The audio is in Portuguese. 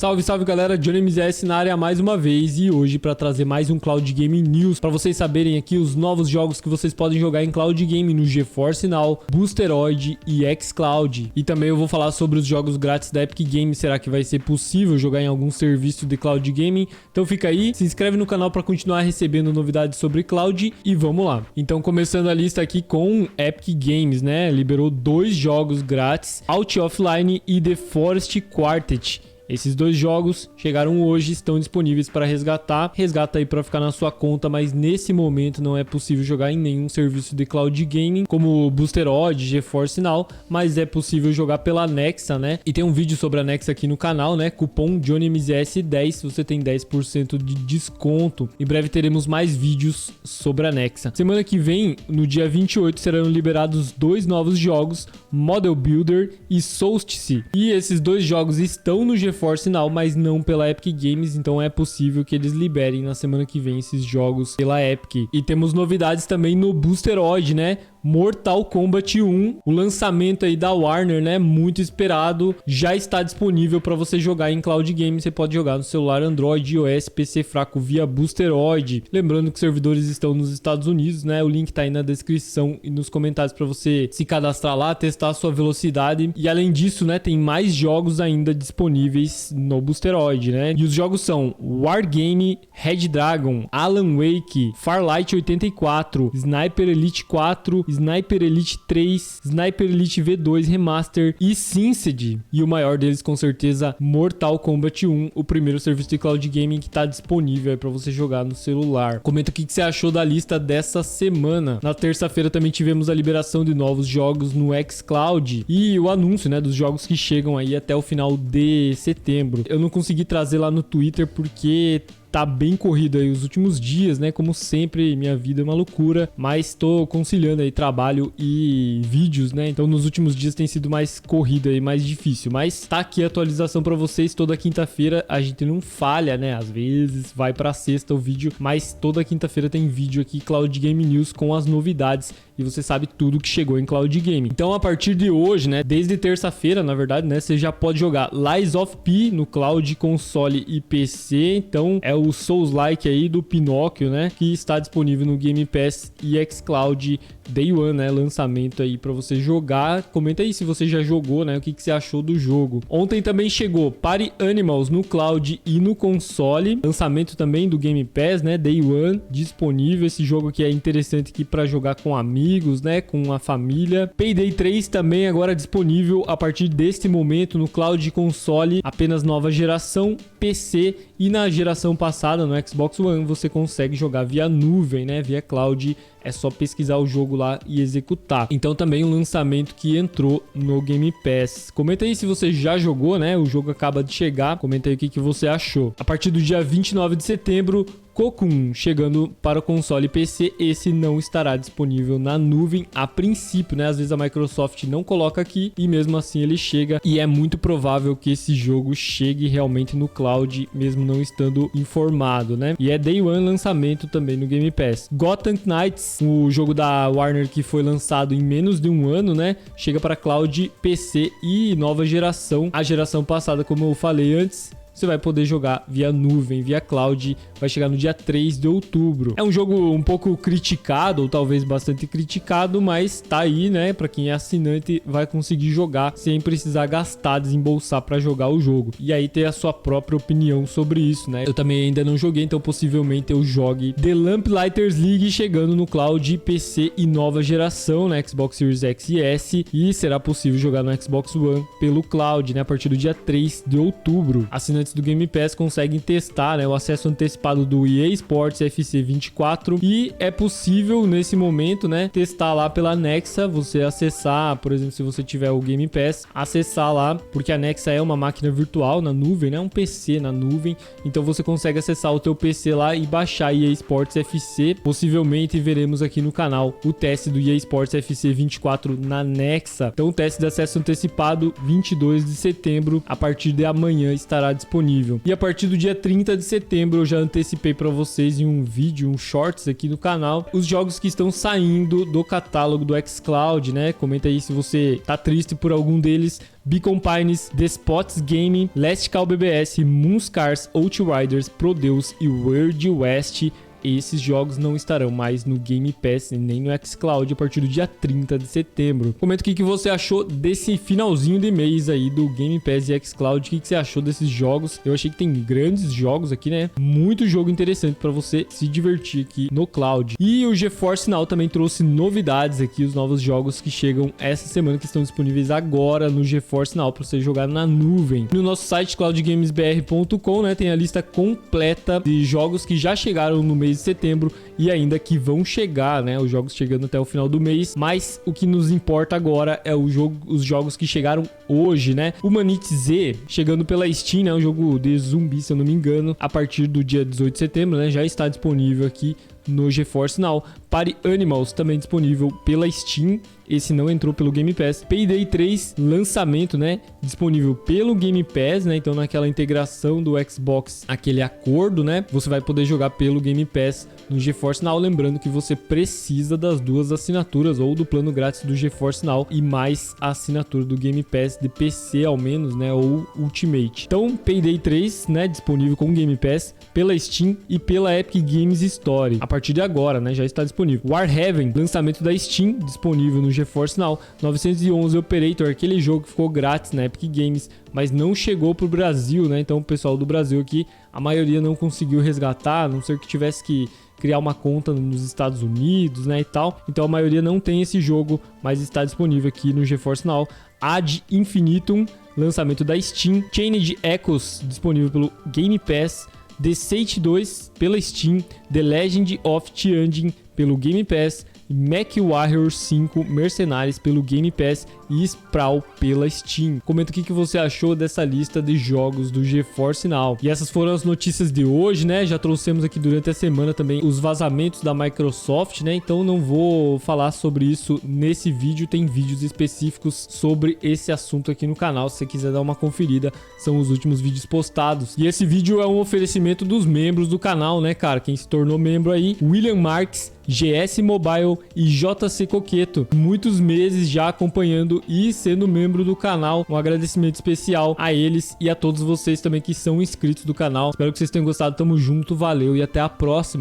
Salve, salve galera, Johnny MZS na área mais uma vez e hoje para trazer mais um Cloud Game News para vocês saberem aqui os novos jogos que vocês podem jogar em Cloud Game no GeForce Now, Boosteroid e xCloud. E também eu vou falar sobre os jogos grátis da Epic Games, será que vai ser possível jogar em algum serviço de Cloud Gaming? Então fica aí, se inscreve no canal para continuar recebendo novidades sobre Cloud e vamos lá. Então começando a lista aqui com Epic Games, né? Liberou 2 jogos grátis, Out Offline e The Forest Quartet. Esses 2 jogos chegaram hoje, estão disponíveis para resgatar. Resgata aí para ficar na sua conta, mas nesse momento não é possível jogar em nenhum serviço de Cloud Gaming, como Boosteroid, GeForce Now, mas é possível jogar pela Nexa, né? E tem um vídeo sobre a Nexa aqui no canal, né? Cupom JohnnyMZS10, você tem 10% de desconto. Em breve teremos mais vídeos sobre a Nexa. Semana que vem, no dia 28, serão liberados 2 novos jogos, Model Builder e Solstice. E esses 2 jogos estão no GeForce Now, mas não pela Epic Games, então é possível que eles liberem na semana que vem esses jogos pela Epic. E temos novidades também no Boosteroid, né? Mortal Kombat 1, o lançamento aí da Warner, né? Muito esperado, já está disponível para você jogar em Cloud Game. Você pode jogar no celular Android, iOS, PC fraco via Boosteroid. Lembrando que os servidores estão nos Estados Unidos, né? O link tá aí na descrição e nos comentários para você se cadastrar lá, testar a sua velocidade. E além disso, né? Tem mais jogos ainda disponíveis no Boosteroid, né? E os jogos são Wargame, Red Dragon, Alan Wake, Farlight 84, Sniper Elite 4, Sniper Elite 3, Sniper Elite V2 Remaster e Synced. E o maior deles, com certeza, Mortal Kombat 1, o primeiro serviço de Cloud Gaming que está disponível para você jogar no celular. Comenta o que você achou da lista dessa semana. Na terça-feira também tivemos a liberação de novos jogos no xCloud e o anúncio, né, dos jogos que chegam aí até o final de setembro. Eu não consegui trazer lá no Twitter porque tá bem corrido aí os últimos dias, né? Como sempre, minha vida é uma loucura, mas tô conciliando aí trabalho e vídeos, né? Então nos últimos dias tem sido mais corrido aí, mais difícil. Mas tá aqui a atualização pra vocês toda quinta-feira. A gente não falha, né? Às vezes vai pra sexta o vídeo, mas toda quinta-feira tem vídeo aqui, Cloud Game News, com as novidades. E você sabe tudo que chegou em Cloud Game. Então a partir de hoje, né? Desde terça-feira, na verdade, né? Você já pode jogar Lies of P no Cloud, console e PC. Então é o Souls-like aí do Pinóquio, né? Que está disponível no Game Pass e xCloud Day One, né? Lançamento aí para você jogar. Comenta aí se você já jogou, né? O que você achou do jogo. Ontem também chegou Party Animals no Cloud e no console. Lançamento também do Game Pass, né? Day One disponível. Esse jogo aqui é interessante aqui para jogar com amigos, né? Com a família. Payday 3 também agora disponível a partir deste momento no Cloud e console. Apenas nova geração, PC, e na geração passada no Xbox One você consegue jogar via nuvem, né? Via cloud. É só pesquisar o jogo lá e executar. Então também um lançamento que entrou no Game Pass. Comenta aí se você já jogou, né? O jogo acaba de chegar. Comenta aí o que você achou. A partir do dia 29 de setembro, Cocoon chegando para o console e PC. Esse não estará disponível na nuvem a princípio, né? Às vezes a Microsoft não coloca aqui e mesmo assim ele chega. E é muito provável que esse jogo chegue realmente no cloud, mesmo não estando informado, né? E é Day One lançamento também no Game Pass. Gotham Knights, o jogo da Warner que foi lançado em menos de um ano, né? Chega para cloud, PC e nova geração. A geração passada, como eu falei antes, você vai poder jogar via nuvem, via cloud, vai chegar no dia 3 de outubro. É um jogo um pouco criticado, ou talvez bastante criticado, mas tá aí, né? Pra quem é assinante, vai conseguir jogar sem precisar gastar, desembolsar pra jogar o jogo. E aí ter a sua própria opinião sobre isso, né? Eu também ainda não joguei, então possivelmente eu jogue The Lamplighters League chegando no cloud, PC e nova geração, né? Xbox Series X e S, e será possível jogar no Xbox One pelo cloud, né? A partir do dia 3 de outubro. Assinantes do Game Pass conseguem testar, né, o acesso antecipado do EA Sports FC 24 e é possível nesse momento, né, testar lá pela Nexa, você acessar, por exemplo, se você tiver o Game Pass, acessar lá, porque a Nexa é uma máquina virtual na nuvem, né, um PC na nuvem, então você consegue acessar o teu PC lá e baixar EA Sports FC. Possivelmente veremos aqui no canal o teste do EA Sports FC 24 na Nexa. Então o teste de acesso antecipado 22 de setembro, a partir de amanhã estará disponível disponível. E a partir do dia 30 de setembro eu já antecipei para vocês em um vídeo, um shorts aqui no canal, os jogos que estão saindo do catálogo do xCloud, né? Comenta aí se você tá triste por algum deles. Beacon Pines, Despots Gaming, Last Call BBS, Moonscars, Outriders, Prodeus e World West. Esses jogos não estarão mais no Game Pass nem no xCloud a partir do dia 30 de setembro. Comenta o que você achou desse finalzinho de mês aí do Game Pass e xCloud. O que você achou desses jogos? Eu achei que tem grandes jogos aqui, né? Muito jogo interessante para você se divertir aqui no Cloud. E o GeForce Now também trouxe novidades aqui, os novos jogos que chegam essa semana, que estão disponíveis agora no GeForce Now para você jogar na nuvem. No nosso site cloudgamesbr.com, né, tem a lista completa de jogos que já chegaram no mês de setembro e ainda que vão chegar, né? Os jogos chegando até o final do mês, mas o que nos importa agora é os jogos que chegaram hoje, né? O Manit Z chegando pela Steam, né? Um jogo de zumbi, se eu não me engano, a partir do dia 18 de setembro, né? Já está disponível aqui no GeForce Now. Party Animals também disponível pela Steam, esse não entrou pelo Game Pass. Payday 3 lançamento, né, disponível pelo Game Pass, né, então naquela integração do Xbox, aquele acordo, né, você vai poder jogar pelo Game Pass no GeForce Now, lembrando que você precisa das duas assinaturas, ou do plano grátis do GeForce Now e mais a assinatura do Game Pass de PC ao menos, né, ou Ultimate. Então Payday 3, né, disponível com o Game Pass pela Steam e pela Epic Games Store. A partir de agora, né, já está disponível. Warhaven, lançamento da Steam, disponível no GeForce Now. 911 Operator, aquele jogo que ficou grátis na Epic Games, mas não chegou pro Brasil, né? Então o pessoal do Brasil aqui, a maioria não conseguiu resgatar, a não ser que tivesse que criar uma conta nos Estados Unidos, né, e tal. Então a maioria não tem esse jogo, mas está disponível aqui no GeForce Now. Ad Infinitum, lançamento da Steam. Chained Echoes, disponível pelo Game Pass. The Sage 2 pela Steam, The Legend of Tianjin pelo Game Pass, MechWarrior 5 Mercenaries pelo Game Pass e Sprawl pela Steam. Comenta o que você achou dessa lista de jogos do GeForce Now. E essas foram as notícias de hoje, né? Já trouxemos aqui durante a semana também os vazamentos da Microsoft, né? Então não vou falar sobre isso nesse vídeo, tem vídeos específicos sobre esse assunto aqui no canal, se você quiser dar uma conferida, são os últimos vídeos postados. E esse vídeo é um oferecimento dos membros do canal, né, cara? Quem se tornou membro aí, William Marques, GS Mobile e JC Coqueto, muitos meses já acompanhando e sendo membro do canal. Um agradecimento especial a eles e a todos vocês também que são inscritos do canal. Espero que vocês tenham gostado, tamo junto, valeu e até a próxima.